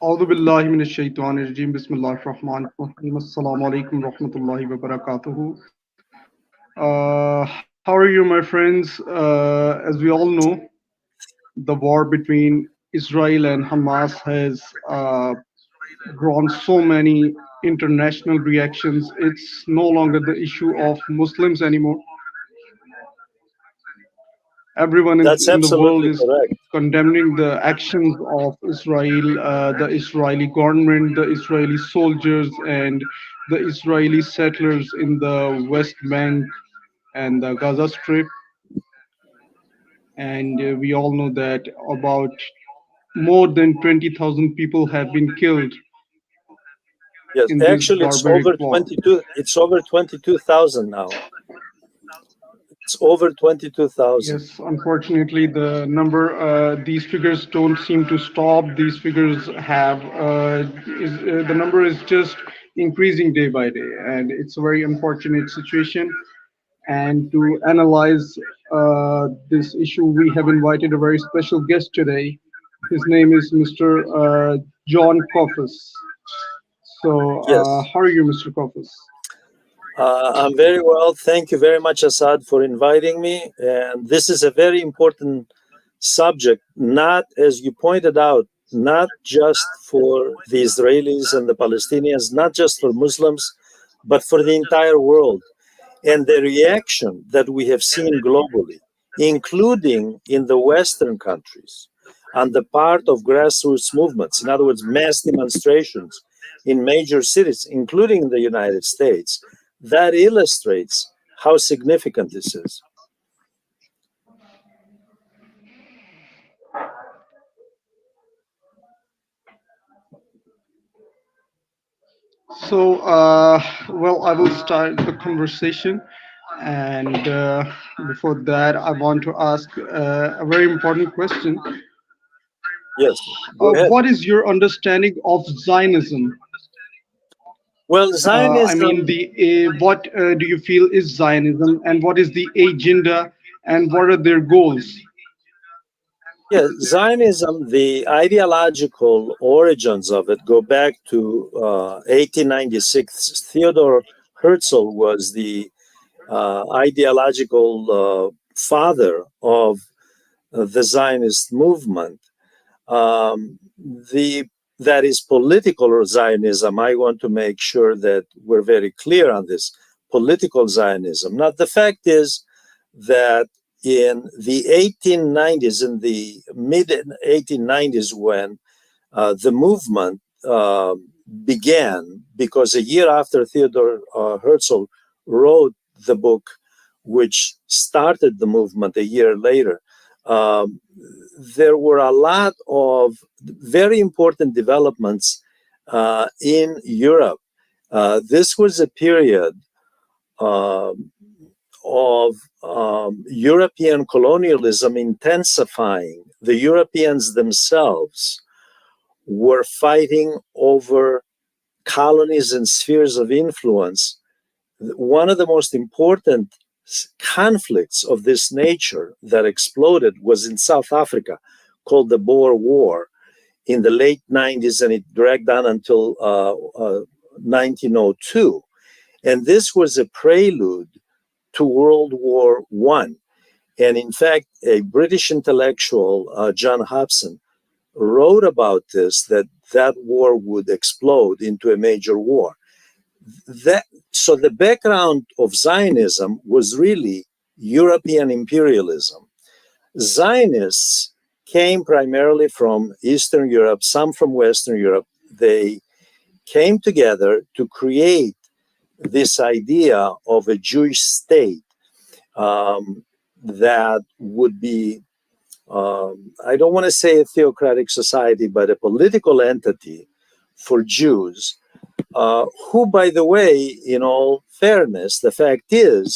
أعوذ بالله من الشيطان الرجيم بسم الله الرحمن الرحيم السلام عليكم ورحمة الله وبركاته. How are you, my friends? As we all know, the war between Israel and Hamas has drawn so many international reactions. It's no longer the issue of Muslims anymore. Everyone That's in the world absolutely is correct. condemning the actions of Israel, the Israeli government, the Israeli soldiers, and the Israeli settlers in the West Bank and the Gaza Strip. And we all know that about more than 20,000 people have been killed Yes, in this actually, barbaric war. It's over 22,000 now. It's over 22,000. Yes, unfortunately, these figures don't seem to stop. These figures the number is just increasing day by day, and it's a very unfortunate situation. And to analyze this issue, we have invited a very special guest today. His name is Mr. John Kofas. So, Yes. how are you, Mr. Kofas? I'm very well. Thank you very much, Assad, for inviting me. And this is a very important subject, not, as you pointed out, not just for the Israelis and the Palestinians, not just for Muslims, but for the entire world. And the reaction that we have seen globally, including in the Western countries, on the part of grassroots movements, in other words, mass demonstrations in major cities, including in the United States, that illustrates how significant this is. So, well, I will start the conversation. And before that, I want to ask a very important question. Yes, go ahead. What is your understanding of Zionism? Well, I mean, Zionism, what do you feel is Zionism, and what is the agenda, and what are their goals? yeah, Zionism, the ideological origins of it go back to 1896. Theodor Herzl was the ideological father of the Zionist movement. The That is political Zionism. I want to make sure that we're very clear on this. Political Zionism. Now, the fact is that in the 1890s, in the mid 1890s, when the movement began, because a year after Theodor Herzl wrote the book which started the movement a year later, um, there were a lot of very important developments in Europe. This was a period um of European colonialism intensifying. The Europeans themselves were fighting over colonies and spheres of influence. One of the most important conflicts of this nature that exploded was in South Africa, called the Boer War in the late 90s, and it dragged on until 1902. And this was a prelude to World War One. And in fact, a British intellectual, John Hobson, wrote about this, that war would explode into a major war. So the background of Zionism was really European imperialism. Zionists came primarily from Eastern Europe, some from Western Europe. They came together to create this idea of a Jewish state that would be, I don't want to say a theocratic society, but a political entity for Jews, who, by the way, in all fairness, the fact is,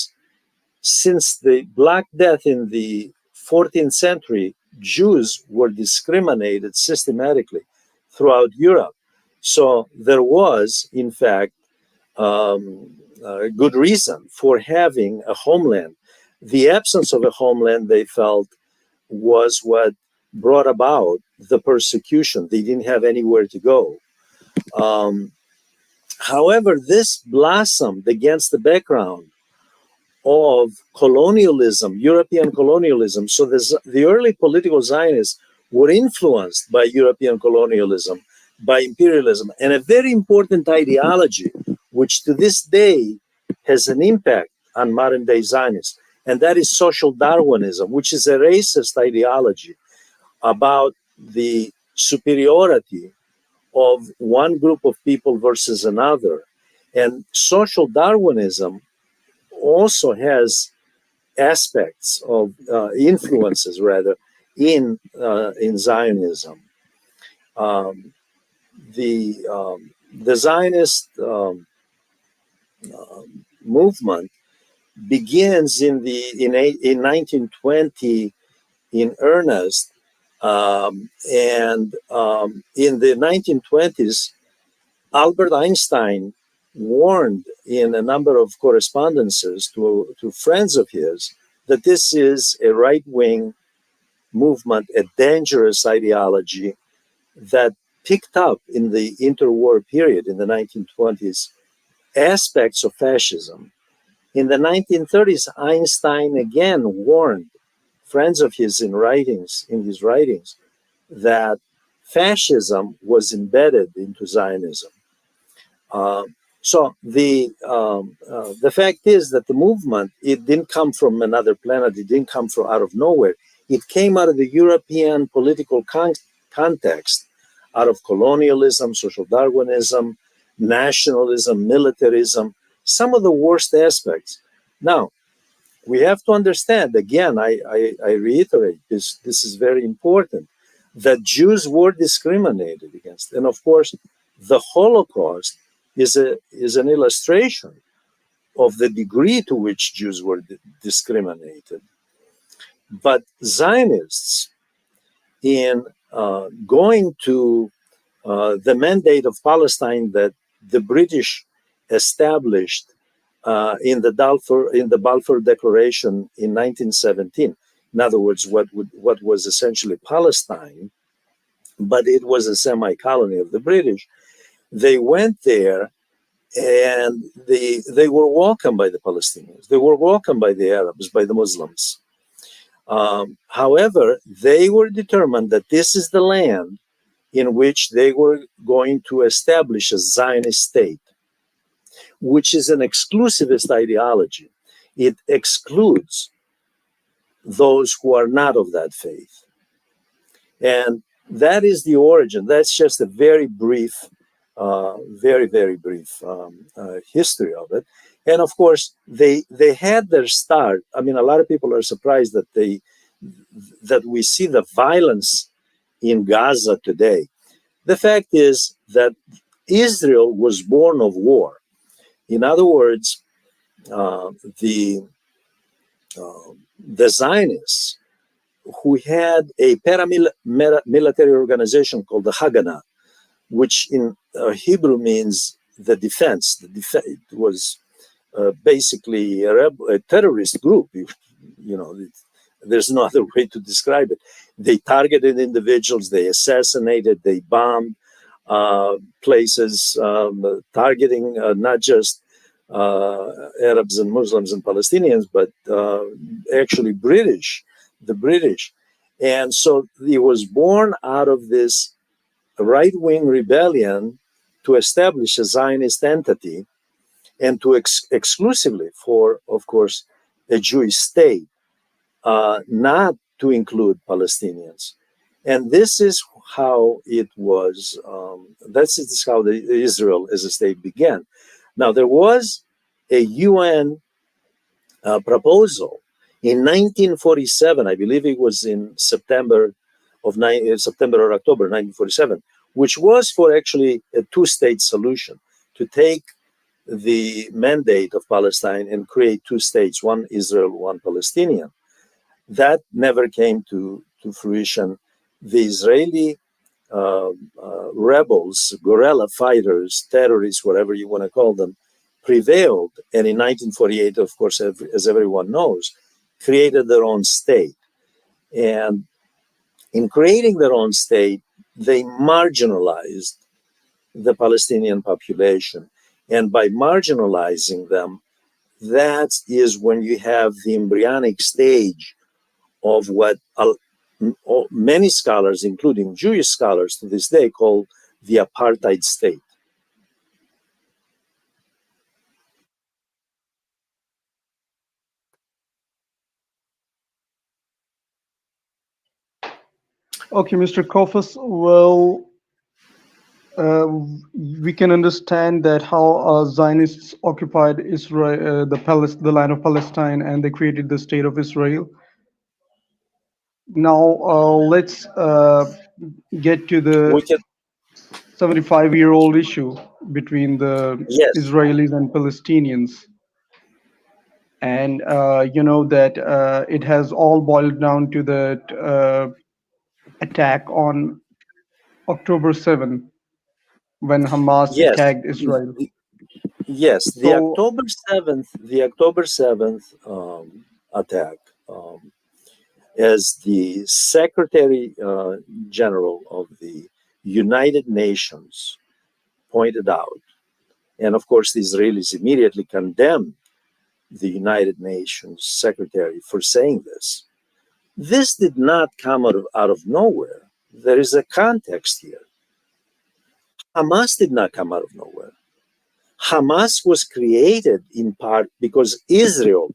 since the Black Death in the 14th century, Jews were discriminated systematically throughout Europe. So there was, in fact, a good reason for having a homeland. The absence of a homeland, they felt, was what brought about the persecution. They didn't have anywhere to go. Um, However, this blossomed against the background of colonialism, European colonialism. So the early political Zionists were influenced by European colonialism, by imperialism, and a very important ideology, which to this day has an impact on modern day Zionists, and that is social Darwinism, which is a racist ideology about the superiority of one group of people versus another. And social Darwinism also has aspects of influences, rather, in Zionism. Um, the Zionist movement begins in 1920 in earnest, and in the 1920s, Albert Einstein warned in a number of correspondences to friends of his that this is a right wing movement, a dangerous ideology that picked up in the interwar period in the 1920s aspects of fascism. In the 1930s, Einstein again warned friends of his in his writings, that fascism was embedded into Zionism. So the fact is that the movement, it didn't come from another planet. It didn't come from out of nowhere. It came out of the European political context, out of colonialism, social Darwinism, nationalism, militarism, some of the worst aspects. Now, we have to understand, again, I reiterate this, this is very important, that Jews were discriminated against. And of course, the Holocaust is an illustration of the degree to which Jews were discriminated. But Zionists, in going to the mandate of Palestine that the British established in the Balfour Declaration in 1917. In other words, what was essentially Palestine, but it was a semi-colony of the British. They went there, and they were welcomed by the Palestinians. They were welcomed by the Arabs, by the Muslims. However, they were determined that this is the land in which they were going to establish a Zionist state, which is an exclusivist ideology. It excludes those who are not of that faith. And that is the origin. That's just a very brief, very brief history of it. And of course, they had their start. I mean, a lot of people are surprised that we see the violence in Gaza today. The fact is that Israel was born of war. In other words, the Zionists, who had a paramilitary organization called the Haganah, which in Hebrew means the defense. It was basically a terrorist group. There's no other way to describe it. They targeted individuals, they assassinated, they bombed places, targeting not just Arabs and Muslims and Palestinians, but actually the British. And so he was born out of this right-wing rebellion to establish a Zionist entity and to exclusively for, of course, a Jewish state, not to include Palestinians. And this is how it was, this is how Israel as a state began. Now, there was a UN proposal in 1947, I believe it was in September or October 1947, which was for actually a two-state solution, to take the mandate of Palestine and create two states, one Israel, one Palestinian. That never came to fruition. The Israeli rebels, guerrilla fighters, terrorists, whatever you want to call them, prevailed. And in 1948, of course, as everyone knows, created their own state. And In creating their own state, they marginalized the Palestinian population. And by marginalizing them, that is when you have the embryonic stage of what many scholars, including Jewish scholars to this day, call the apartheid state. Okay, Mr. Kofas. Well, uh, we can understand that how Zionists occupied Israel, the land of Palestine, and they created the state of Israel. Now, let's get to We the can, 75-year-old issue between the yes, Israelis and Palestinians. And you know that it has all boiled down to the attack on October 7, when Hamas yes, attacked Israel. yes. So, The October 7th attack, as the Secretary General of the United Nations pointed out, and of course the Israelis immediately condemned the United Nations Secretary for saying this. This did not come out of nowhere. There is a context here. Hamas did not come out of nowhere. Hamas was created in part because Israel,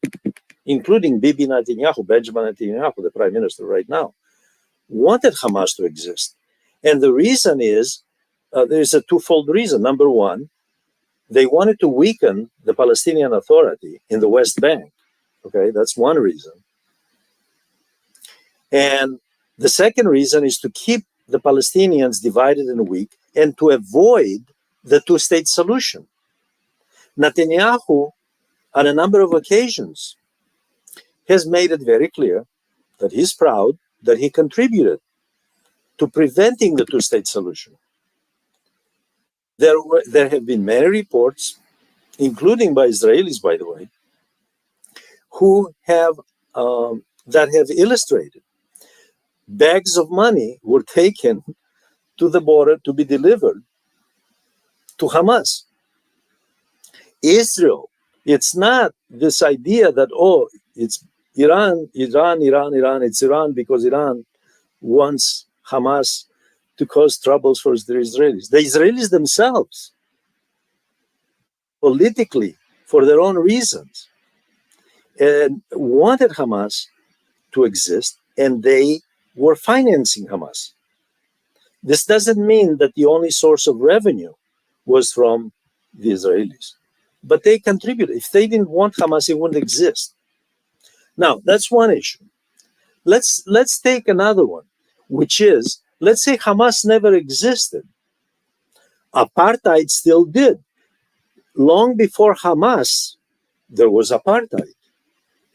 including Bibi Netanyahu, Benjamin Netanyahu, the prime minister right now, wanted Hamas to exist. And the reason is there's a twofold reason. Number one, they wanted to weaken the Palestinian Authority in the West Bank. Okay, that's one reason. And the second reason is to keep the Palestinians divided and weak and to avoid the two-state solution. Netanyahu, on a number of occasions, has made it very clear that he's proud that he contributed to preventing the two-state solution. There have been many reports, including by Israelis, by the way, who have that have illustrated bags of money were taken to the border to be delivered to Hamas. Israel, it's not this idea that, oh, it's Iran, it's Iran because Iran wants Hamas to cause troubles for the Israelis. The Israelis themselves, politically, for their own reasons, and wanted Hamas to exist, and they were financing Hamas. This doesn't mean that the only source of revenue was from the Israelis, but they contributed. If they didn't want Hamas, it wouldn't exist. Now, that's one issue. Let's take another one, which is, let's say Hamas never existed. Apartheid still did. Long before Hamas, there was apartheid.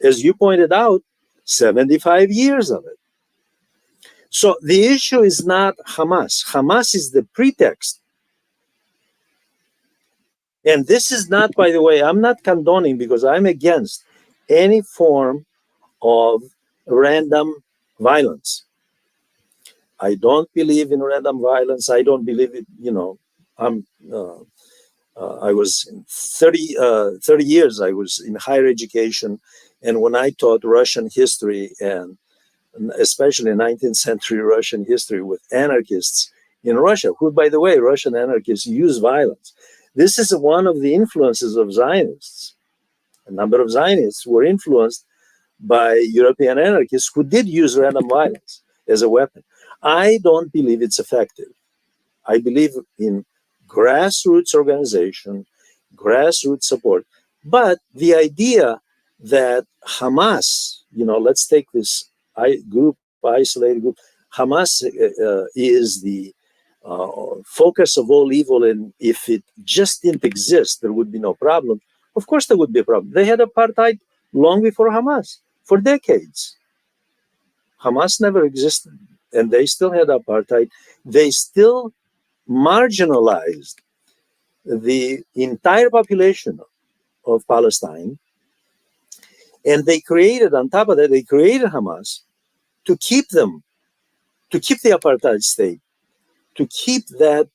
As you pointed out, 75 years of it. So the issue is not Hamas. Hamas is the pretext. And this is not, by the way, I'm not condoning, because I'm against any form of random violence. I don't believe in random violence. I don't believe it, I'm, I was 30 years, I was in higher education. And when I taught Russian history, and especially 19th century Russian history with anarchists in Russia, who, by the way, Russian anarchists use violence. This is one of the influences of Zionists. A number of Zionists were influenced by European anarchists who did use random violence as a weapon. I don't believe it's effective. I believe in grassroots organization, grassroots support. But the idea that Hamas, let's take this isolated group, Hamas is the focus of all evil, and if it just didn't exist, there would be no problem. Of course, there would be a problem. They had apartheid long before Hamas, for decades. Hamas never existed, and they still had apartheid. They still marginalized the entire population of Palestine, and they created, on top of that, they created Hamas to keep them to keep the apartheid state, to keep that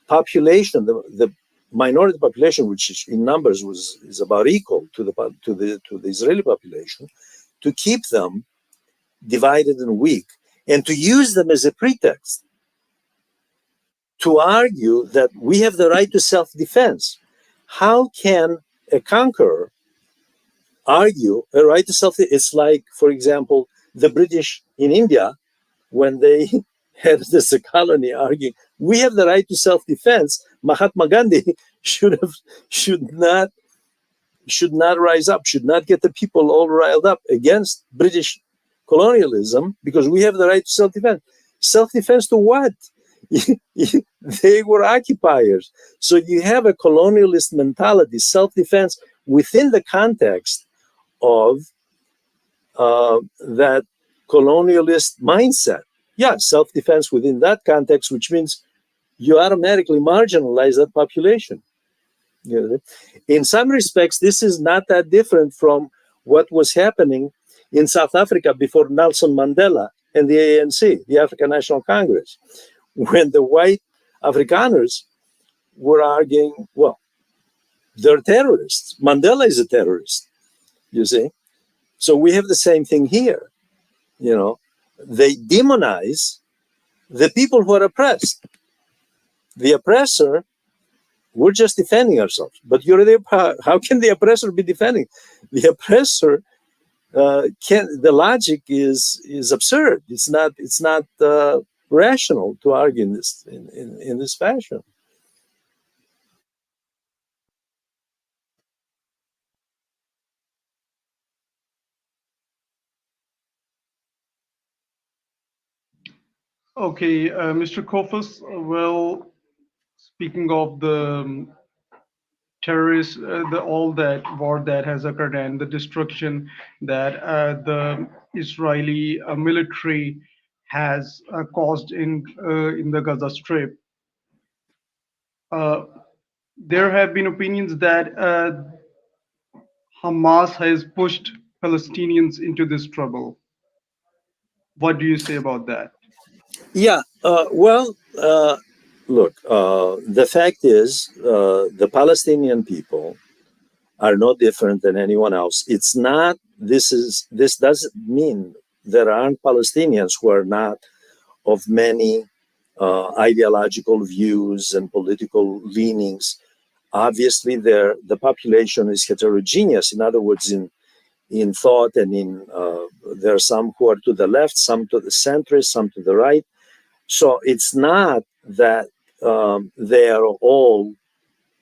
population, the minority population, which in numbers is about equal to the Israeli population, to keep them divided and weak, and to use them as a pretext to argue that we have the right to self-defense. How can a conqueror argue a right to self-defense? It's like, for example, the British in India, when they had this colony arguing, we have the right to self-defense. Mahatma Gandhi should not rise up, should not get the people all riled up against British colonialism because we have the right to self-defense. Self-defense to what? They were occupiers. So you have a colonialist mentality, self-defense within the context of that colonialist mindset. Yeah, self-defense within that context, which means you automatically marginalize that population. You know? In some respects, this is not that different from what was happening in South Africa before Nelson Mandela and the ANC, the African National Congress, when the white Afrikaners were arguing, well, they're terrorists. Mandela is a terrorist, you see. So we have the same thing here. You know, they demonize the people who are oppressed. The oppressor, we're just defending ourselves. But how can the oppressor be defending? The oppressor the logic is absurd. It's not rational to argue in this fashion. Okay, Mr. Kofas, well, speaking of the terrorists, all that war that has occurred and the destruction that the Israeli military has caused in the Gaza Strip, uh, there have been opinions that Hamas has pushed Palestinians into this trouble. What do you say about that? Yeah. Look. The fact is, the Palestinian people are no different than anyone else. It's not. This doesn't mean there aren't Palestinians who are not of many ideological views and political leanings. Obviously, the population is heterogeneous. In other words, in thought and in there are some who are to the left, some to the center, some to the right. So it's not that they are all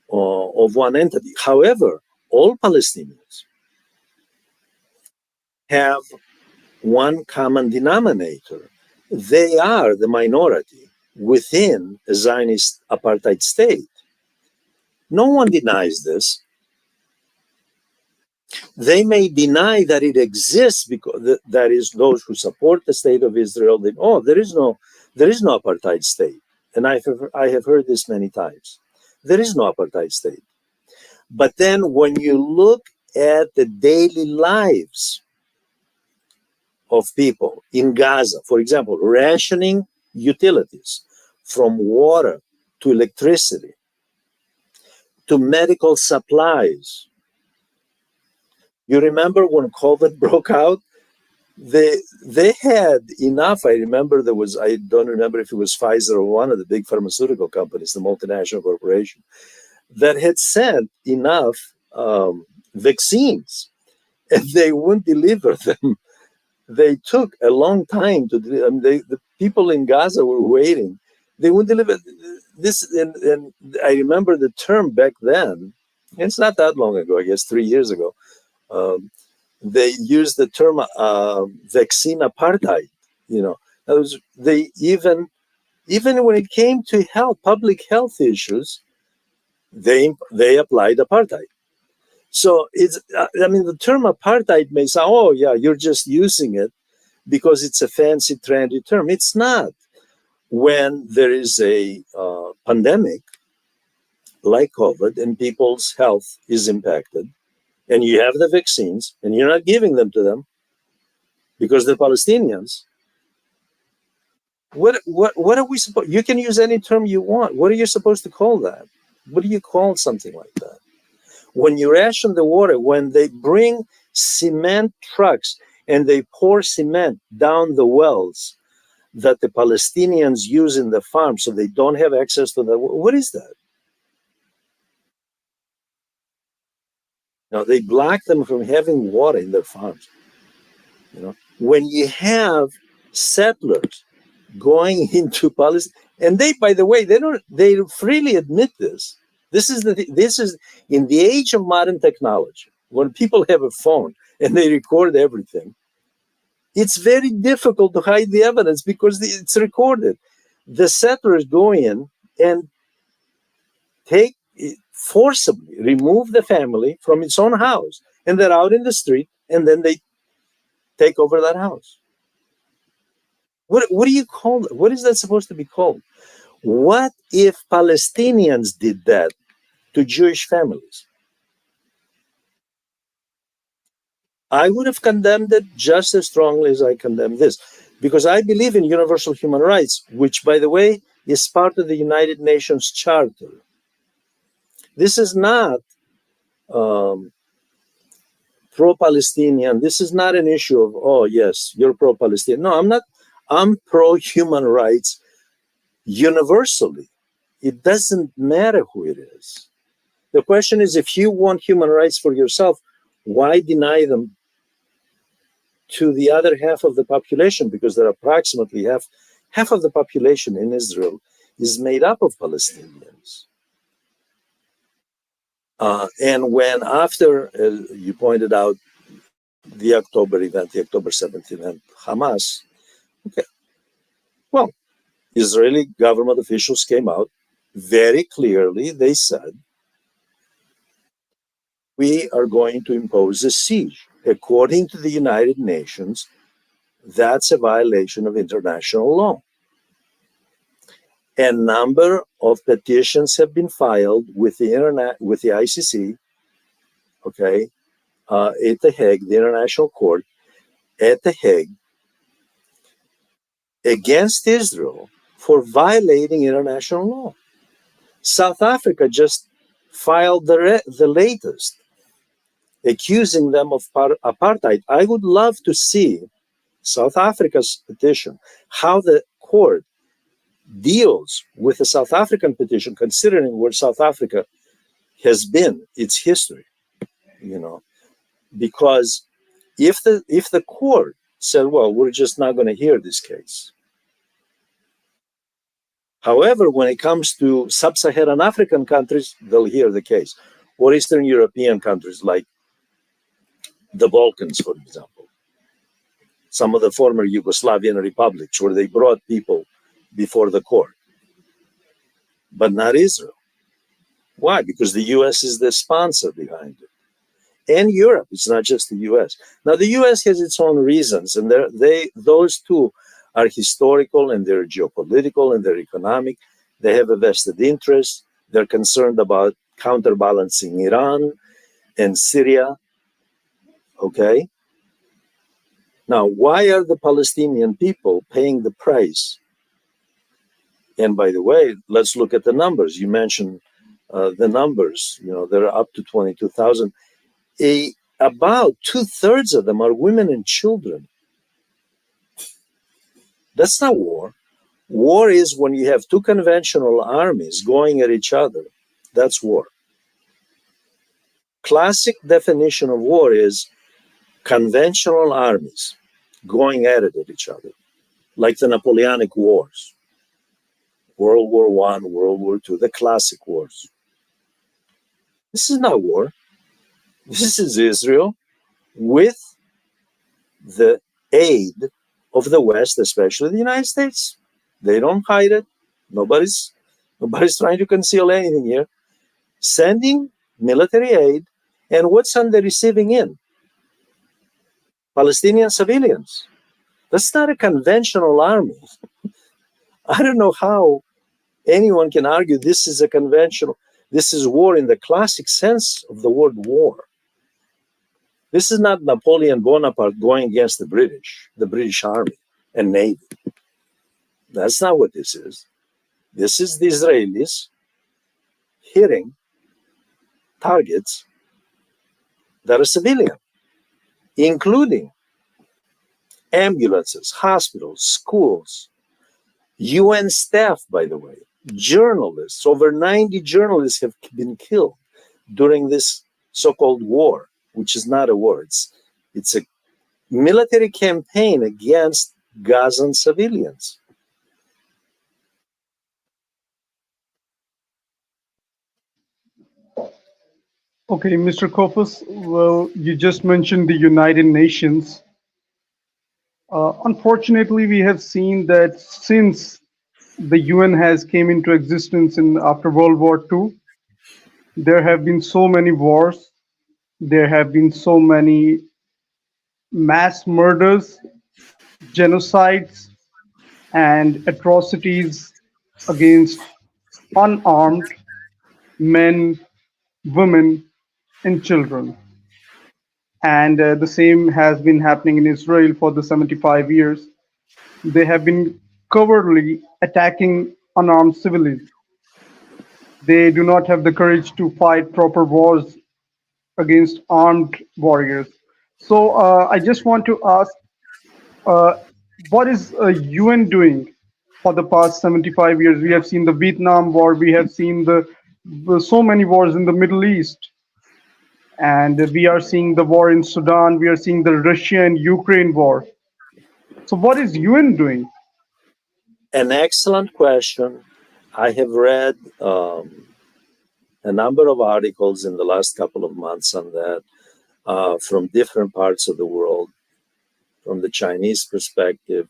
of one entity. However, all Palestinians have one common denominator. They are the minority within a Zionist apartheid state. No one denies this. They may deny that it exists because that is those who support the state of Israel. There is no apartheid state, and I have heard this many times. There is no apartheid state. But then when you look at the daily lives of people in Gaza, for example, rationing utilities from water to electricity to medical supplies. You remember when COVID broke out? They had enough. I remember I don't remember if it was Pfizer or one of the big pharmaceutical companies, the multinational corporation, that had sent enough vaccines, and they wouldn't deliver them. They took a long time to deliver. I mean, the people in Gaza were waiting. They wouldn't deliver this, and I remember the term back then. It's not that long ago, I guess 3 years ago. Um, they used the term vaccine apartheid. You know, they even when it came to public health issues, they applied apartheid. So I mean, the term apartheid may sound, oh yeah, you're just using it because it's a fancy, trendy term. It's not. When there is a pandemic like COVID and people's health is impacted, and you have the vaccines and you're not giving them to them because they're Palestinians, What are we supposed? You can use any term you want. What are you supposed to call that? What do you call something like that? When you ration the water, when they bring cement trucks and they pour cement down the wells that the Palestinians use in the farm so they don't have access to the, what is that? Now they block them from having water in their farms. When you have settlers going into Palestine, and they, by the way, they freely admit this. This is in the age of modern technology, when people have a phone and they record everything. It's very difficult to hide the evidence because it's recorded. The settlers go in and take forcibly remove the family from its own house, and they're out in the street, and then they take over that house. What do you call it? What is that supposed to be called? What if Palestinians did that to Jewish families? I would have condemned it just as strongly as I condemn this, because I believe in universal human rights, which, by the way, is part of the United Nations Charter. This is not pro-Palestinian. This is not an issue of, oh, yes, you're pro-Palestinian. No, I'm not. I'm pro-human rights universally. It doesn't matter who it is. The question is, if you want human rights for yourself, why deny them to the other half of the population? Because there are approximately half of the population in Israel is made up of Palestinians. And when after, you pointed out, the October event, the October 7th event, Hamas, okay, well, Israeli government officials came out very clearly. They said, we are going to impose a siege. According to the United Nations, that's a violation of international law. A number of petitions have been filed with the ICC, okay, at the Hague, the International Court, at the Hague, against Israel for violating international law. South Africa just filed the latest, accusing them of apartheid. I would love to see South Africa's petition, how the court deals with the South African petition, considering where South Africa has been, its history, because if the court said, well, we're just not going to hear this case. However, when it comes to sub-Saharan African countries, they'll hear the case, or Eastern European countries like the Balkans, for example, some of the former Yugoslavian republics, where they brought people before the court, but not Israel. Why? Because the US is the sponsor behind it. And Europe, it's not just the US. Now, the US has its own reasons, and those two are historical, and they're geopolitical, and they're economic. They have a vested interest. They're concerned about counterbalancing Iran and Syria. Okay? Now, why are the Palestinian people paying the price? And by the way, let's look at the numbers. You mentioned the numbers. They're up to 22,000. About 2/3 of them are women and children. That's not war. War is when you have two conventional armies going at each other. That's war. Classic definition of war is conventional armies going at it at each other, like the Napoleonic Wars, World War I, World War II, the classic wars. This is not war. This is Israel with the aid of the West, especially the United States. They don't hide it. Nobody's trying to conceal anything here. Sending military aid, and what's on the receiving end? Palestinian civilians. That's not a conventional army. I don't know how anyone can argue this is this is war in the classic sense of the word war. This is not Napoleon Bonaparte going against the British Army and Navy. That's not what this is. This is the Israelis hitting targets that are civilian, including ambulances, hospitals, schools, UN staff, by the way, journalists. Over 90 journalists have been killed during this so called war, which is not a war, it's a military campaign against Gazan civilians. Okay, Mr. Kofas, well, you just mentioned the United Nations. Unfortunately, we have seen that since the UN has came into existence in after World War II, there have been so many wars, there have been so many mass murders, genocides, and atrocities against unarmed men, women, and children. And the same has been happening in Israel for the 75 years. They have been covertly attacking unarmed civilians. They do not have the courage to fight proper wars against armed warriors. So I just want to ask, uh, what is UN doing for the past 75 years? We have seen the Vietnam War, we have seen the so many wars in the Middle East, and we are seeing the war in Sudan, we are seeing the Russia and Ukraine war. So what is UN doing? An excellent question. I have read a number of articles in the last couple of months on that from different parts of the world, from the Chinese perspective,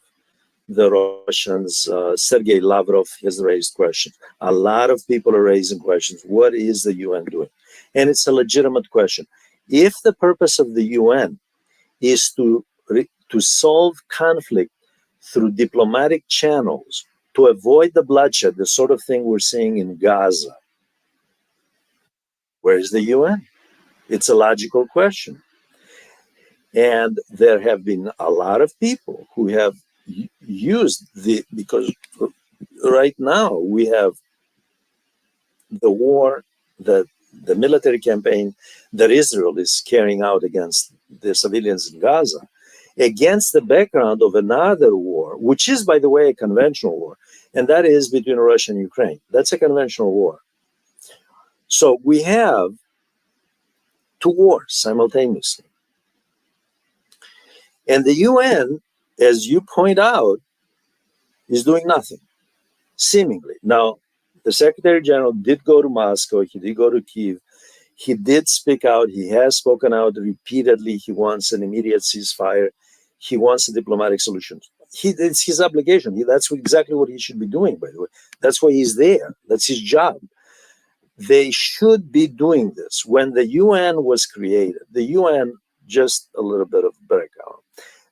the Russians. Sergei Lavrov has raised questions. A lot of people are raising questions. What is the UN doing? And it's a legitimate question. If the purpose of the UN is to solve conflict through diplomatic channels, to avoid the bloodshed, the sort of thing we're seeing in Gaza, where is the UN? It's a logical question. And there have been a lot of people who have used because right now we have the war, that the military campaign that Israel is carrying out against the civilians in Gaza, against the background of another war, which is, by the way, a conventional war, and that is between Russia and Ukraine. That's a conventional war. So we have two wars simultaneously. And the UN, as you point out, is doing nothing, seemingly. Now, the Secretary General did go to Moscow, he did go to Kiev, he did speak out, he has spoken out repeatedly. He wants an immediate ceasefire, he wants a diplomatic solution. It's his obligation. That's exactly what he should be doing, by the way. That's why he's there, that's his job. They should be doing this. When the UN was created, the UN, just a little bit of background,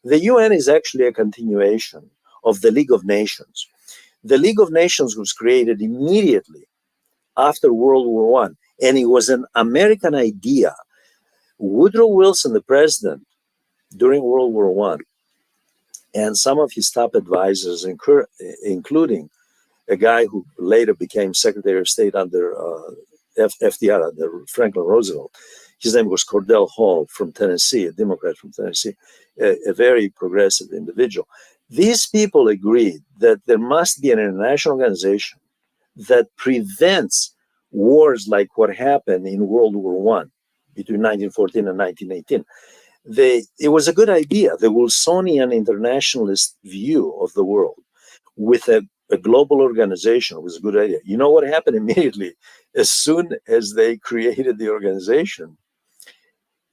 the UN is actually a continuation of the League of Nations. The League of Nations was created immediately after World War One, and it was an American idea. Woodrow Wilson, the president, during World War One, and some of his top advisors, including a guy who later became Secretary of State under FDR, under Franklin Roosevelt. His name was Cordell Hall from Tennessee, a Democrat from Tennessee, a very progressive individual. These people agreed that there must be an international organization that prevents wars like what happened in World War One between 1914 and 1918. It was a good idea, the Wilsonian internationalist view of the world with a global organization was a good idea. You know what happened immediately? As soon as they created the organization,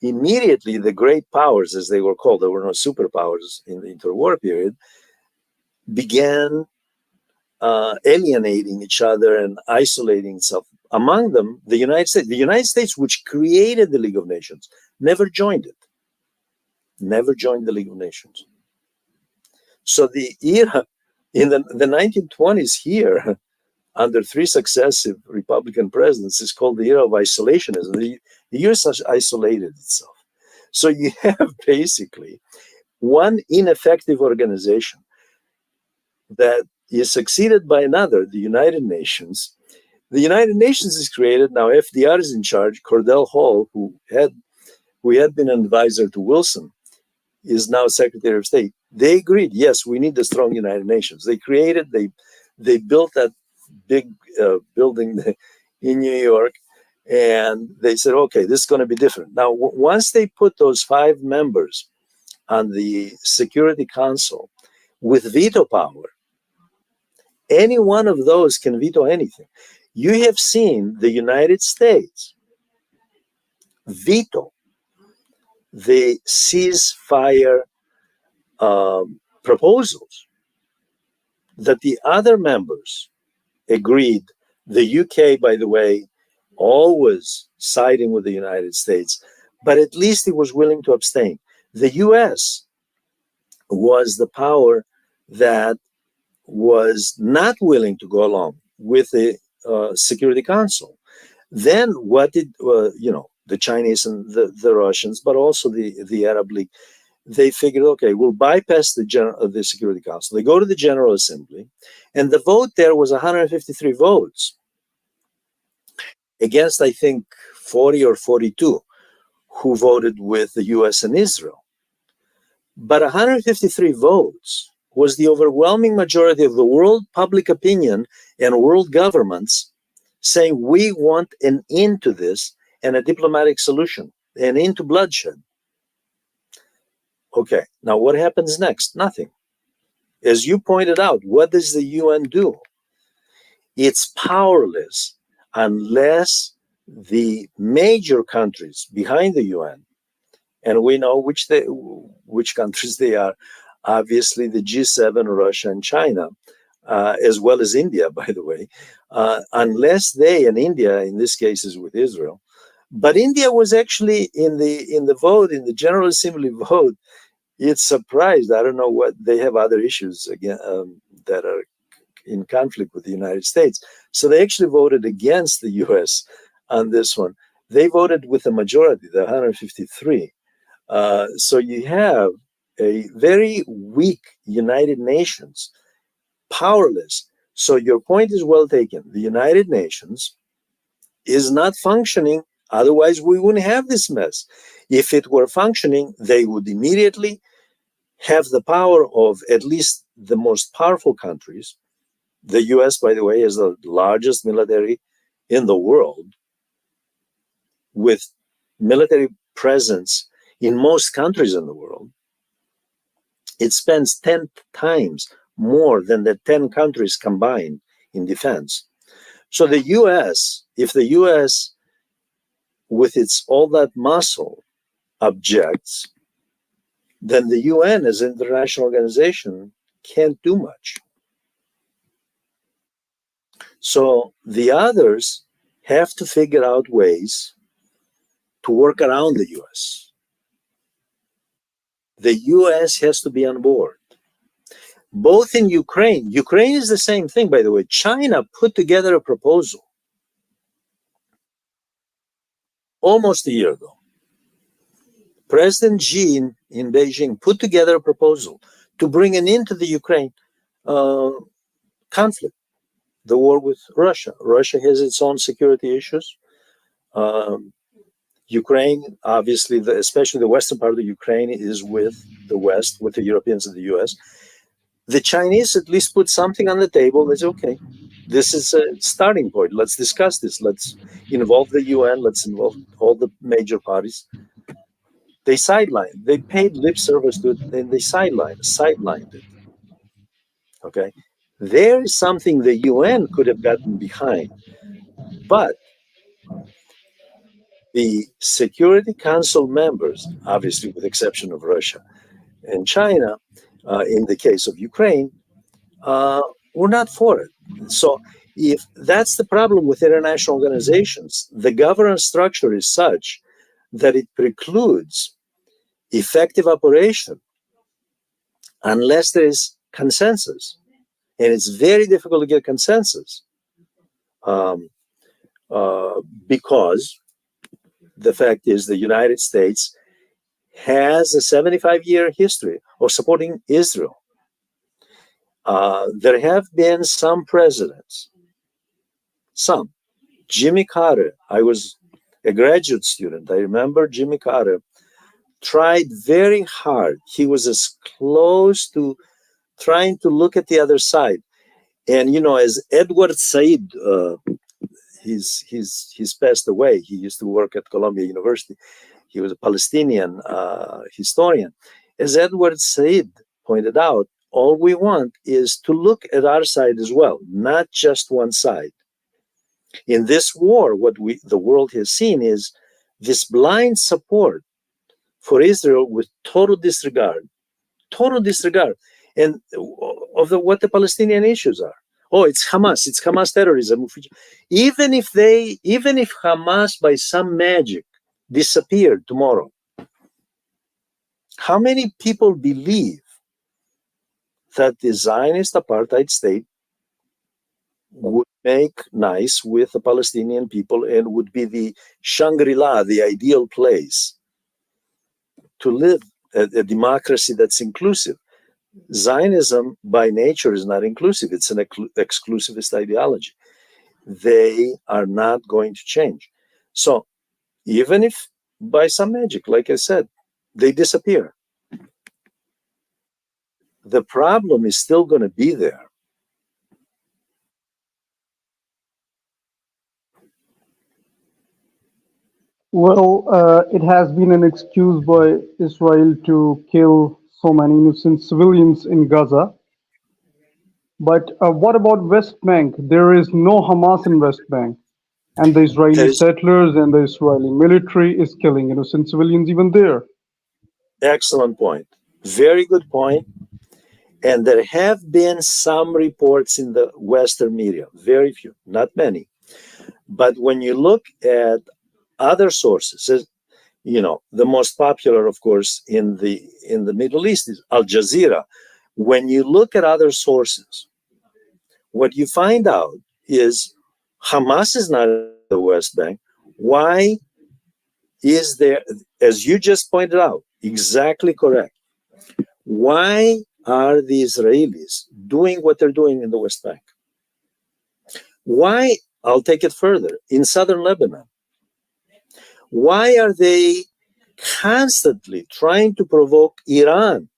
immediately the great powers, as they were called, there were no superpowers in the interwar period, began alienating each other and isolating itself. Among them, the United States. The United States, which created the League of Nations, never joined it. Never joined the League of Nations. So the era in the 1920s here, under three successive Republican presidents, is called the era of isolationism. The US has isolated itself. So you have basically one ineffective organization that is succeeded by another, the United Nations. The United Nations is created now. FDR is in charge. Cordell Hall, who had been an advisor to Wilson, is now Secretary of State. They agreed, yes, we need a strong United Nations. They built that big building in New York, and they said, okay, this is going to be different. Now, once they put those 5 members on the Security Council with veto power, any one of those can veto anything. You have seen the United States veto the ceasefire proposals that the other members agreed. The UK, by the way, always siding with the United States, but at least it was willing to abstain. The US was the power that was not willing to go along with the Security Council. Then what did, the Chinese and the Russians, but also the Arab League, they figured, okay, we'll bypass the Security Council. They go to the General Assembly, and the vote there was 153 votes against, I think, 40 or 42 who voted with the US and Israel. But 153 votes was the overwhelming majority of the world public opinion and world governments saying we want an end to this and a diplomatic solution, an end to bloodshed. Okay, now what happens next? Nothing. As you pointed out, what does the UN do? It's powerless unless the major countries behind the UN, and we know which countries they are, obviously the G7, Russia and China, as well as India, by the way, unless they, and India in this case is with Israel, but India was actually in the vote, in the General Assembly vote, it's surprised. I don't know what they have other issues again that are in conflict with the United States. So they actually voted against the US on this one. They voted with a majority, the 153. So you have a very weak United Nations, powerless. So your point is well taken. The United Nations is not functioning. Otherwise, we wouldn't have this mess. If it were functioning, they would immediately have the power of at least the most powerful countries. The US, by the way, is the largest military in the world, with military presence in most countries in the world. It spends 10 times more than the 10 countries combined in defense. So the US, if the US, with its all that muscle, objects, then the UN as an international organization can't do much. So the others have to figure out ways to work around the US. The US has to be on board. Both in Ukraine is the same thing, by the way. China put together a proposal almost a year ago. President Xi in Beijing put together a proposal to bring an end to the Ukraine conflict, the war with Russia. Russia has its own security issues. Ukraine, obviously, especially the western part of the Ukraine, is with the West, with the Europeans and the US. The Chinese at least put something on the table. They say, okay, this is a starting point. Let's discuss this. Let's involve the UN. Let's involve all the major parties. They sidelined. They paid lip service to it, and they sidelined it. Okay, there is something the UN could have gotten behind, but the Security Council members, obviously with the exception of Russia and China, in the case of Ukraine, were not for it. So if that's the problem with international organizations, the governance structure is such that it precludes effective operation unless there is consensus. And it's very difficult to get consensus because the fact is the United States has a 75-year history of supporting Israel. There have been some presidents, some. Jimmy Carter, I was a graduate student. I remember Jimmy Carter tried very hard. He was as close to trying to look at the other side. And as Edward Said, he's passed away. He used to work at Columbia University. He was a Palestinian historian. As Edward Said pointed out, all we want is to look at our side as well, not just one side. In this war, what the world has seen is this blind support for Israel with total disregard, and of what the Palestinian issues are. Oh, it's Hamas terrorism. Even if Hamas by some magic disappeared tomorrow, how many people believe that the Zionist apartheid state would make nice with the Palestinian people and would be the Shangri-La, the ideal place to live, a democracy that's inclusive? Zionism by nature is not inclusive. It's an exclusivist ideology. They are not going to change. So even if by some magic, like I said, they disappear, the problem is still going to be there. Well, it has been an excuse by Israel to kill so many innocent civilians in Gaza. But what about West Bank? There is no Hamas in West Bank, and the There Israeli is settlers and the Israeli military is killing innocent civilians even there. excellent point. Very good point. And there have been some reports in the Western media, very few, not many. But when you look at other sources, the most popular, of course, in the Middle East is Al Jazeera. When you look at other sources, what you find out is Hamas is not in the West Bank. Why is there, as you just pointed out, exactly correct? Why are the Israelis doing what they're doing in the West Bank? Why? I'll take it further. In southern Lebanon, why are they constantly trying to provoke Iran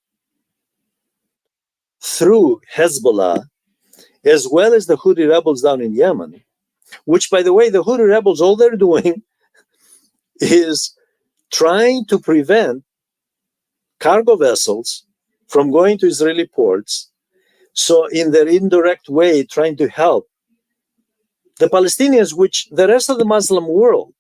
through Hezbollah, as well as the Houthi rebels down in Yemen, which, by the way, the Houthi rebels, all they're doing is trying to prevent cargo vessels from going to Israeli ports. So, in their indirect way, trying to help the Palestinians, which the rest of the Muslim world,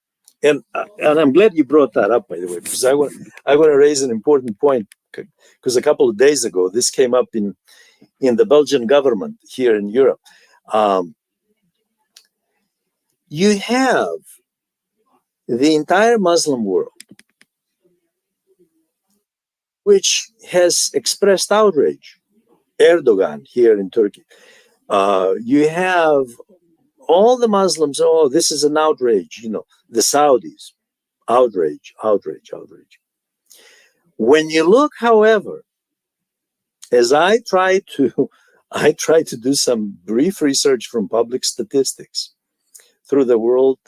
and I'm glad you brought that up, by the way, because I want to raise an important point, because a couple of days ago this came up in the Belgian government here in Europe. You have the entire Muslim world, which has expressed outrage. Erdogan here in Turkey. You have all the Muslims. Oh, this is an outrage. The Saudis, outrage, outrage, outrage. When you look, however, as I try to do some brief research from public statistics through the World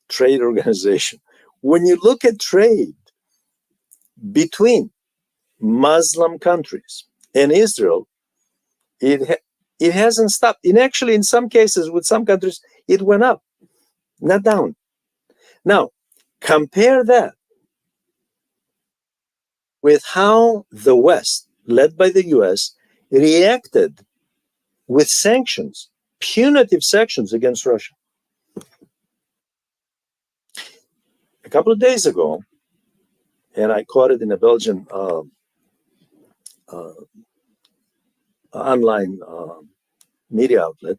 Trade Organization. When you look at trade between Muslim countries and Israel, it hasn't stopped. And actually, in some cases, with some countries, it went up, not down. Now, compare that with how the West, led by the US, reacted with sanctions, punitive sanctions against Russia. A couple of days ago, and I caught it in a Belgian online media outlet,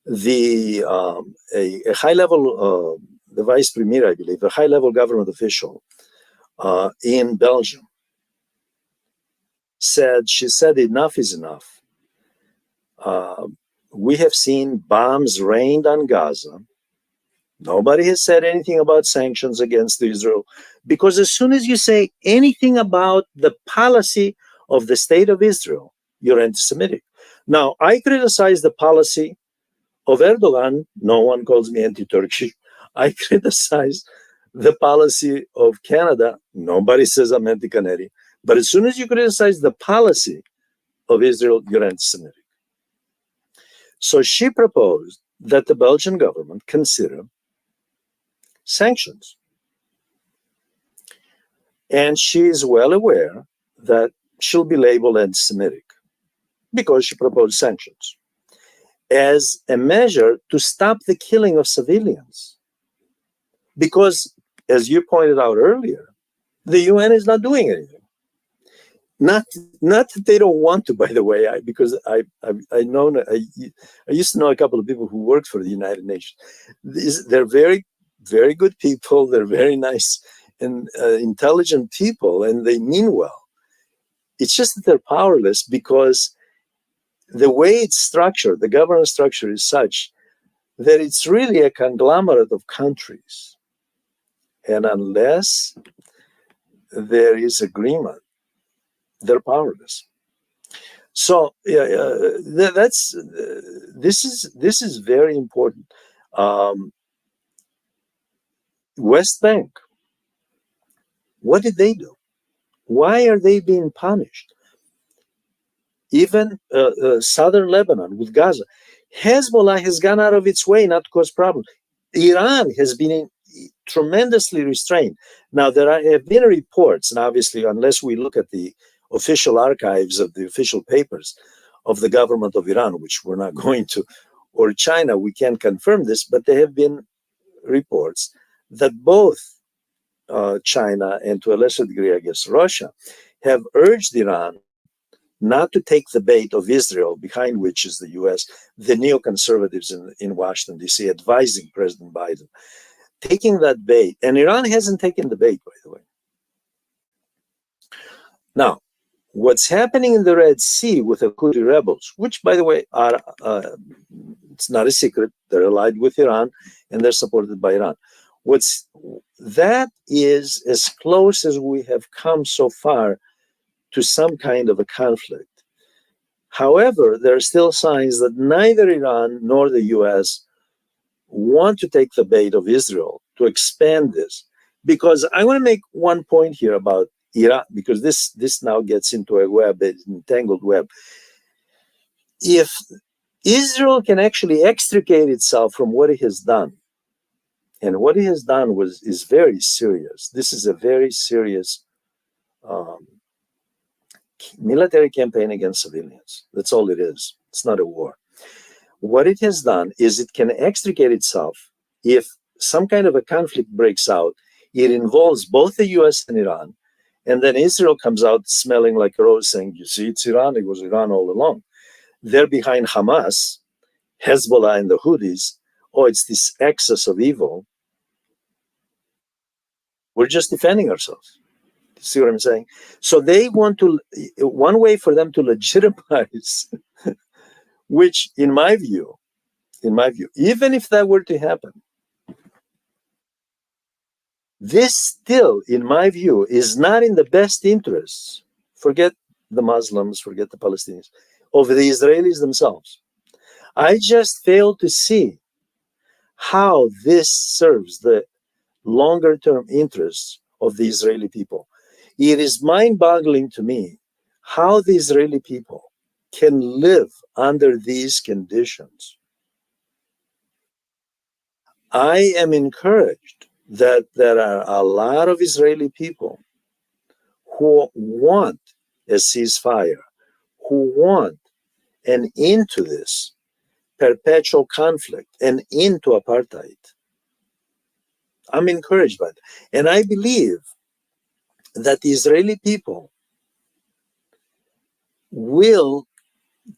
a high-level, the vice premier, I believe, a high-level government official in Belgium she said, enough is enough. We have seen bombs rained on Gaza. Nobody has said anything about sanctions against Israel, because as soon as you say anything about the policy of the state of Israel, you're anti-Semitic. Now, I criticize the policy of Erdogan. No one calls me anti-Turkish. I criticize the policy of Canada. Nobody says I'm anti-Canadian. But as soon as you criticize the policy of Israel, you're anti-Semitic. So she proposed that the Belgian government consider sanctions. And she is well aware that she'll be labeled anti-Semitic because she proposed sanctions as a measure to stop the killing of civilians. Because, as you pointed out earlier, the UN is not doing anything. Not that they don't want to, by the way, because I used to know a couple of people who worked for the United Nations. They're very, very good people. They're very nice and intelligent people, and they mean well. It's just that they're powerless because the way it's structured, the governance structure is such that it's really a conglomerate of countries. And unless there is agreement, they're powerless. So this is very important. West Bank, what did they do? Why are they being punished? Even southern Lebanon with Gaza, Hezbollah has gone out of its way not to cause problems. Iran has been tremendously restrained. Now, have been reports, and obviously, unless we look at the official archives of the official papers of the government of Iran, which we're not going to, or China, we can't confirm this, but there have been reports that both China and to a lesser degree, I guess, Russia, have urged Iran not to take the bait of Israel, behind which is the US, the neoconservatives in Washington, D.C., advising President Biden, taking that bait. And Iran hasn't taken the bait, by the way. Now, what's happening in the Red Sea with the Houthi rebels, which, by the way, are it's not a secret, they're allied with Iran and they're supported by Iran. That is as close as we have come so far to some kind of a conflict. However, there are still signs that neither Iran nor the US want to take the bait of Israel to expand this. Because I want to make one point here about Iran, because this now gets into a web, an entangled web. If Israel can actually extricate itself from what it has done, and what it has done is very serious. This is a very serious military campaign against civilians. That's all it is. It's not a war. What it has done is it can extricate itself if some kind of a conflict breaks out. It involves both the US and Iran. And then Israel comes out smelling like a rose saying, you see, it's Iran. It was Iran all along. They're behind Hamas, Hezbollah, and the Houthis. Oh, it's this excess of evil. We're just defending ourselves. See what I'm saying? So they want to, one way for them to legitimize, which in my view, even if that were to happen, this still, in my view, is not in the best interests. Forget the Muslims, forget the Palestinians, of the Israelis themselves. I just fail to see how this serves the longer term interests of the Israeli people. It is mind-boggling to me how the Israeli people can live under these conditions. I am encouraged that there are a lot of Israeli people who want a ceasefire, who want an end to this perpetual conflict, an end to apartheid. I'm encouraged by that. And I believe that the Israeli people will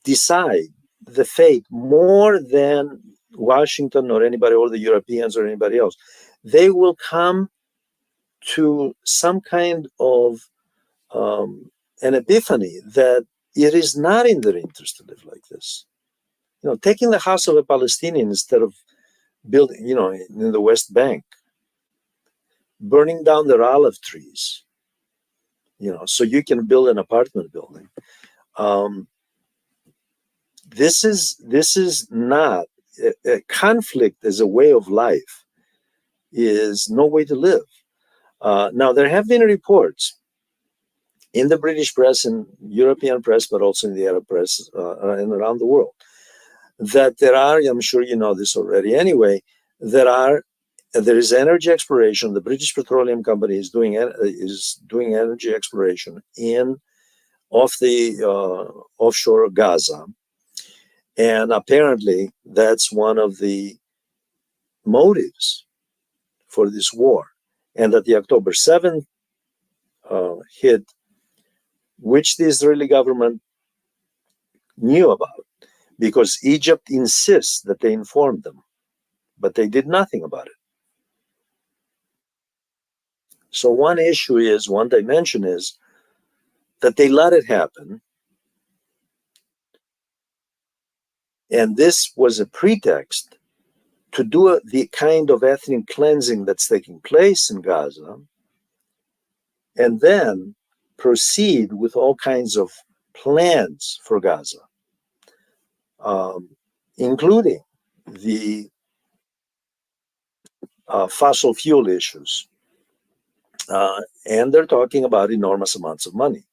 decide the fate more than Washington or anybody, or the Europeans or anybody else. They will come to some kind of an epiphany that it is not in their interest to live like this. You know, taking the house of a Palestinian instead of building, in the West Bank, burning down their olive trees, so you can build an apartment building. this is not a conflict as a way of life is no way to live. Now there have been reports in the British press and European press, but also in the Arab press and around the world, that there are, I'm sure you know this already anyway, there is energy exploration. The British Petroleum Company is doing energy exploration in off the offshore Gaza, and apparently that's one of the motives for this war, and that the October 7th hit, which the Israeli government knew about, because Egypt insists that they informed them, but they did nothing about it. So one dimension is that they let it happen, and this was a pretext to do the kind of ethnic cleansing that's taking place in Gaza, and then proceed with all kinds of plans for Gaza, um, including the fossil fuel issues. And they're talking about enormous amounts of money.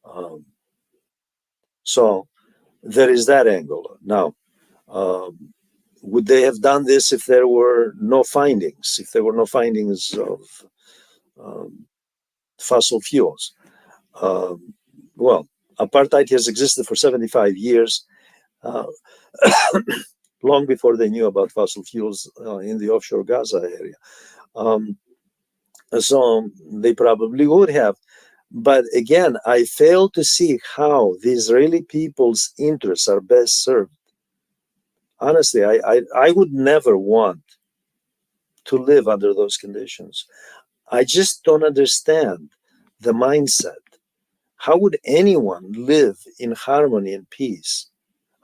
Um, so there is that angle. Now, um, would they have done this if there were no findings, of um, fossil fuels? Um, well, apartheid has existed for 75 years, uh, long before they knew about fossil fuels in the offshore Gaza area. Um, so they probably would have. But again, I fail to see how the Israeli people's interests are best served. Honestly, I would never want to live under those conditions. I just don't understand the mindset. How would anyone live in harmony and peace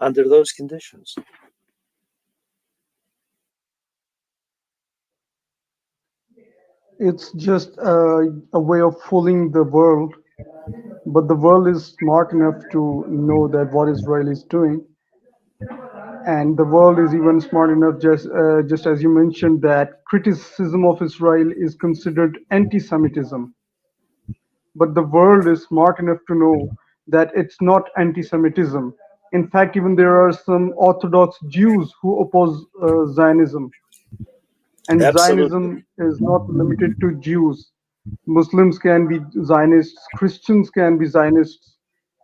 under those conditions? It's just a way of fooling the world, but the world is smart enough to know that what Israel is doing, and the world is even smart enough, just as you mentioned, that criticism of Israel is considered anti-Semitism. But the world is smart enough to know that it's not anti-Semitism. In fact, even there are some Orthodox Jews who oppose Zionism, and Absolutely. Zionism is not limited to Jews. Muslims can be Zionists, Christians can be Zionists,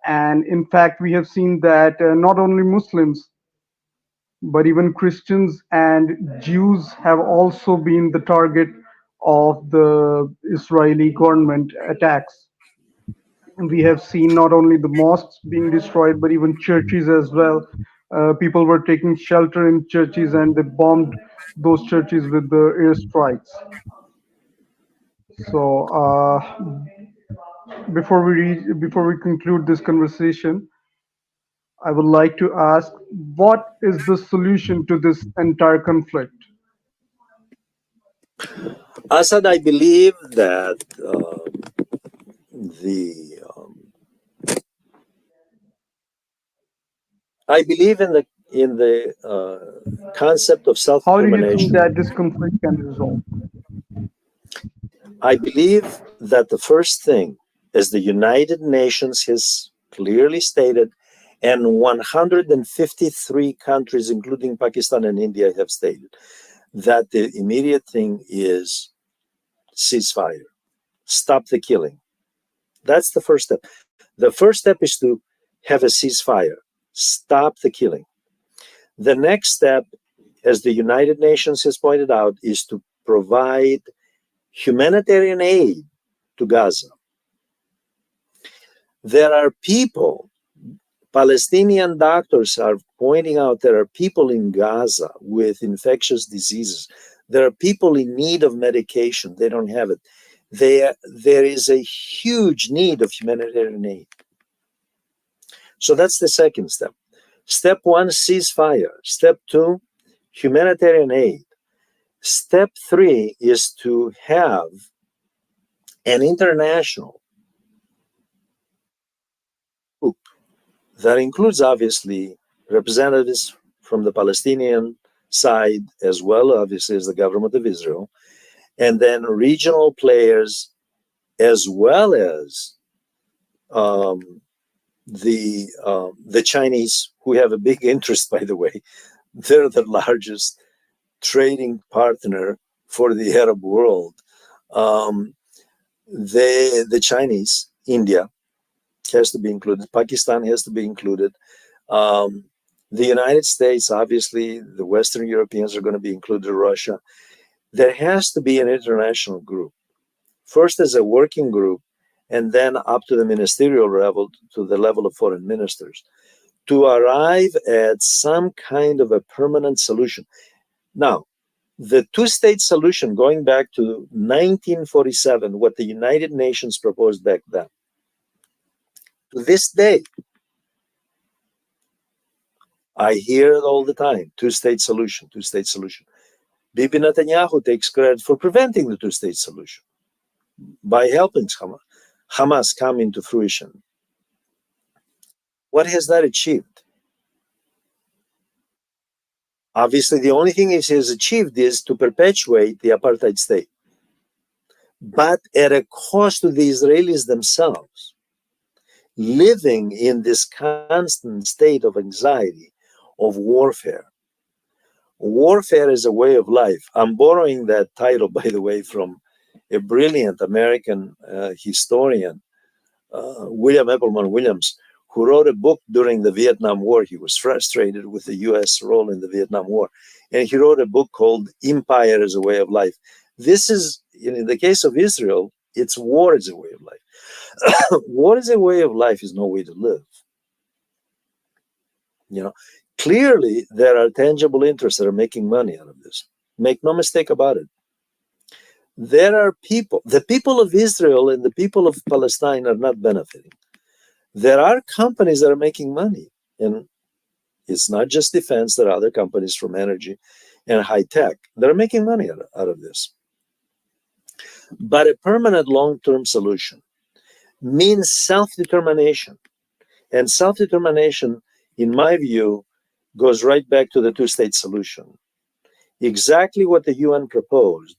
and in fact, we have seen that not only Muslims, but even Christians and Jews have also been the target of the Israeli government attacks. And we have seen not only the mosques being destroyed, but even churches as well. People were taking shelter in churches and they bombed those churches with the airstrikes. So before we conclude this conversation, I would like to ask, what is the solution to this entire conflict? Assad, I believe that the I believe in the concept of self How do you think determination. that this conflict can resolve? I believe that the first thing, as the United Nations has clearly stated, and 153 countries, including Pakistan and India, have stated, that the immediate thing is ceasefire, stop the killing. That's the first step. The first step is to have a ceasefire, stop the killing. The next step, as the United Nations has pointed out, is to provide humanitarian aid to Gaza. There are people, Palestinian doctors are pointing out there are people in Gaza with infectious diseases. There are people in need of medication. They don't have it. There is a huge need of humanitarian aid. So that's the second step. Step one, ceasefire. Step two, humanitarian aid. Step three is to have an international group that includes, obviously, representatives from the Palestinian side, as well, obviously, as the government of Israel, and then regional players, as well as um, the Chinese, who have a big interest, by the way. They're the largest trading partner for the Arab world. Um, the Chinese, India has to be included. Pakistan has to be included. Um, the United States, obviously, the Western Europeans are going to be included. Russia. There has to be an international group, first as a working group, and then up to the ministerial level, to the level of foreign ministers, to arrive at some kind of a permanent solution. Now, the two-state solution, going back to 1947, what the United Nations proposed back then, to this day, I hear it all the time, two-state solution, two-state solution. Bibi Netanyahu takes credit for preventing the two-state solution by helping Hamas come into fruition. What has that achieved? Obviously, the only thing it has achieved is to perpetuate the apartheid state, but at a cost to the Israelis themselves, living in this constant state of anxiety, of warfare. Warfare is a way of life. I'm borrowing that title, by the way, from a brilliant American historian, William Appleman Williams, who wrote a book during the Vietnam War. He was frustrated with the US role in the Vietnam War. And he wrote a book called Empire as a Way of Life. This is, in the case of Israel, it's war as a way of life. War as a way of life is no way to live. You know, clearly there are tangible interests that are making money out of this. Make no mistake about it. There are people, the people of Israel and the people of Palestine are not benefiting. There are companies that are making money, and it's not just defense. There are other companies from energy and high tech that are making money out of this. But a permanent long-term solution means self-determination. And self-determination, in my view, goes right back to the two-state solution. Exactly what the UN proposed,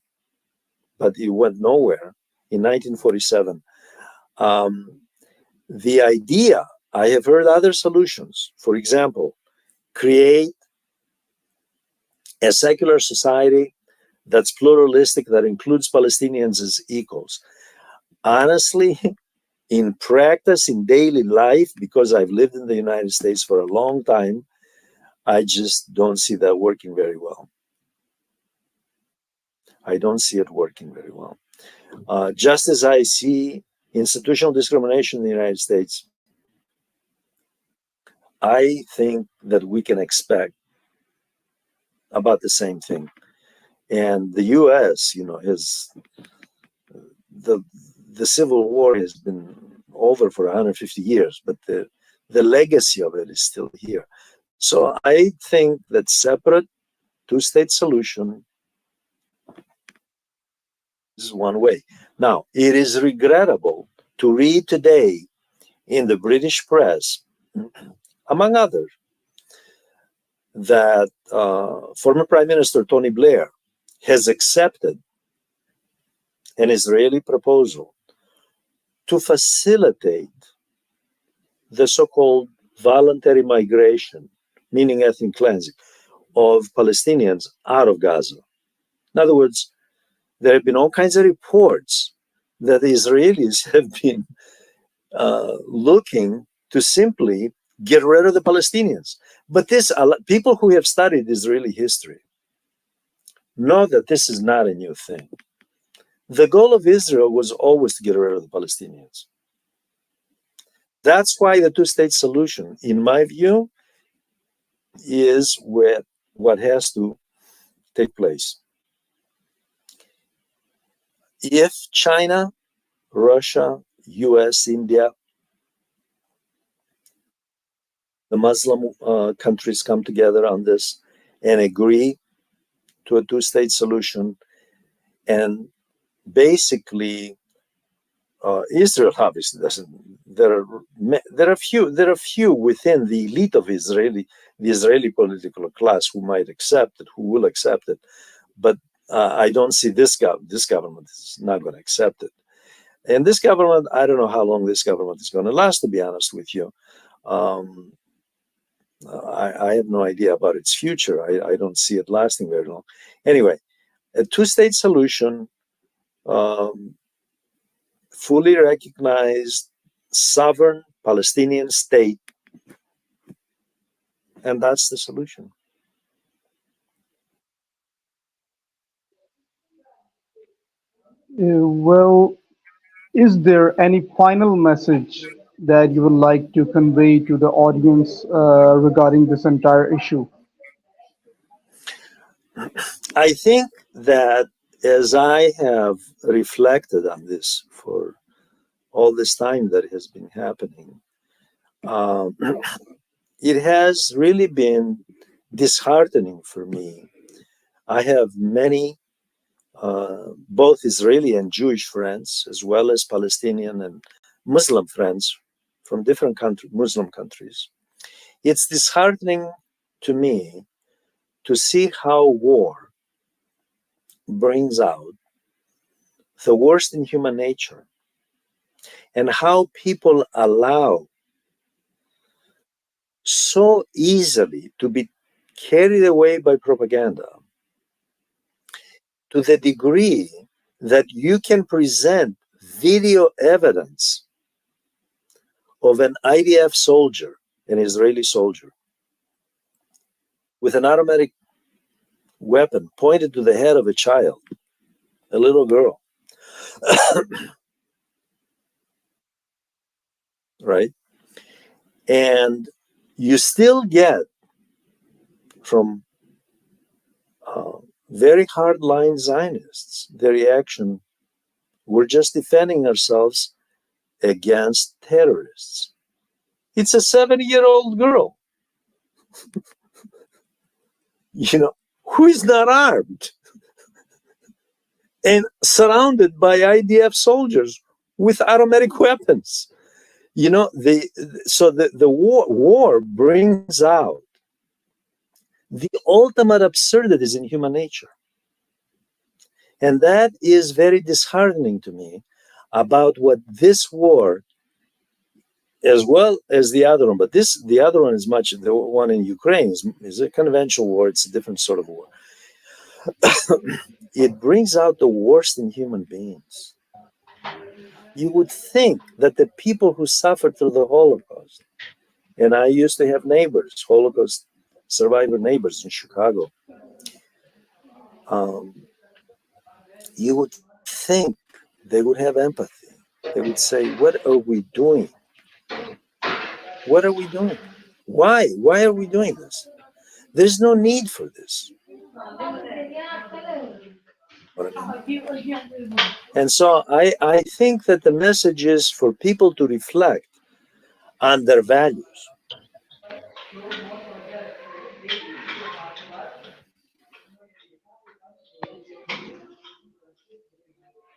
but it went nowhere in 1947. The idea, I have heard other solutions. For example, create a secular society that's pluralistic, that includes Palestinians as equals. Honestly, in practice, in daily life, because I've lived in the United States for a long time, I just don't see that working very well. I don't see it working very well. Just as I see institutional discrimination in the United States, I think that we can expect about the same thing. And the U.S., has the Civil War has been over for 150 years, but the legacy of it is still here. So I think that separate two-state solution is one way. Now, it is regrettable to read today in the British press, among others, that former Prime Minister Tony Blair has accepted an Israeli proposal to facilitate the so-called voluntary migration, meaning ethnic cleansing, of Palestinians out of Gaza. In other words, there have been all kinds of reports that the Israelis have been looking to simply get rid of the Palestinians. But people who have studied Israeli history know that this is not a new thing. The goal of Israel was always to get rid of the Palestinians. That's why the two-state solution, in my view, is what has to take place. If China, Russia, US, India, the Muslim countries come together on this and agree to a two-state solution, and basically Israel obviously there are few within the elite of the Israeli political class who might accept it, who will accept it, but I don't see this government is not going to accept it. And this government, I don't know how long this government is going to last. To be honest with you, um, I have no idea about its future. I don't see it lasting very long. Anyway, a two-state solution, um, fully recognized sovereign Palestinian state, and that's the solution. Well, is there any final message that you would like to convey to the audience regarding this entire issue? I think that as I have reflected on this for all this time that has been happening, um, it has really been disheartening for me. I have many, both Israeli and Jewish friends, as well as Palestinian and Muslim friends from different Muslim countries. It's disheartening to me to see how war brings out the worst in human nature and how people allow so easily to be carried away by propaganda to the degree that you can present video evidence of an IDF soldier, an Israeli soldier, with an automatic weapon pointed to the head of a child, a little girl, right? And you still get from very hardline Zionists the reaction, we're just defending ourselves against terrorists. It's a 7-year-old girl, who is not armed and surrounded by IDF soldiers with automatic weapons. The war brings out the ultimate absurdities in human nature. And that is very disheartening to me about what this war, as well as the other one, but the other one is much, the one in Ukraine is a conventional war. It's a different sort of war. It brings out the worst in human beings. You would think that the people who suffered through the Holocaust, and I used to have neighbors, Holocaust survivor neighbors in Chicago, you would think they would have empathy. They would say, what are we doing? What are we doing? Why? Why are we doing this? There's no need for this. And so I think that the message is for people to reflect on their values.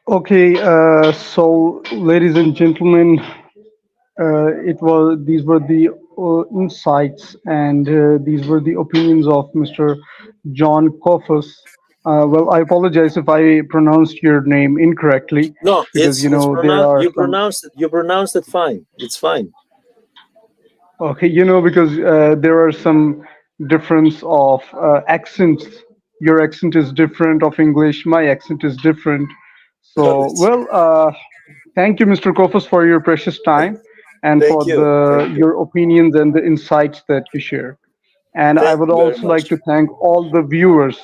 Okay, so ladies and gentlemen, it was these were the insights and these were the opinions of Mr. John Kofas. Well, I apologize if I pronounced your name incorrectly, No, because it's there pronounced. are some. You pronounced it fine. It's fine. Okay, because there are some difference of accents. Your accent is different of English. My accent is different. No, So, that's well, thank you, Mr. Kofas, for your precious time and for thank you. Thank you. your opinions and the insights that you share. And I Thank would you very also like much. to thank all the viewers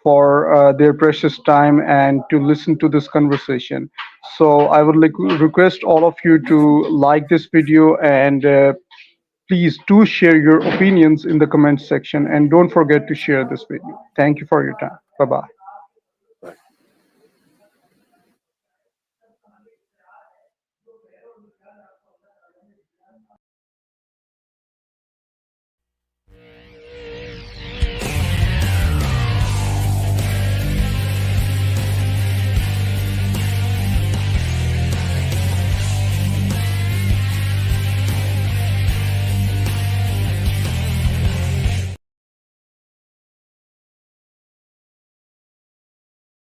for their precious time and to listen to this conversation. So I would like to request all of you to like this video and please do share your opinions in the comment section and don't forget to share this video. Thank you for your time. Bye bye.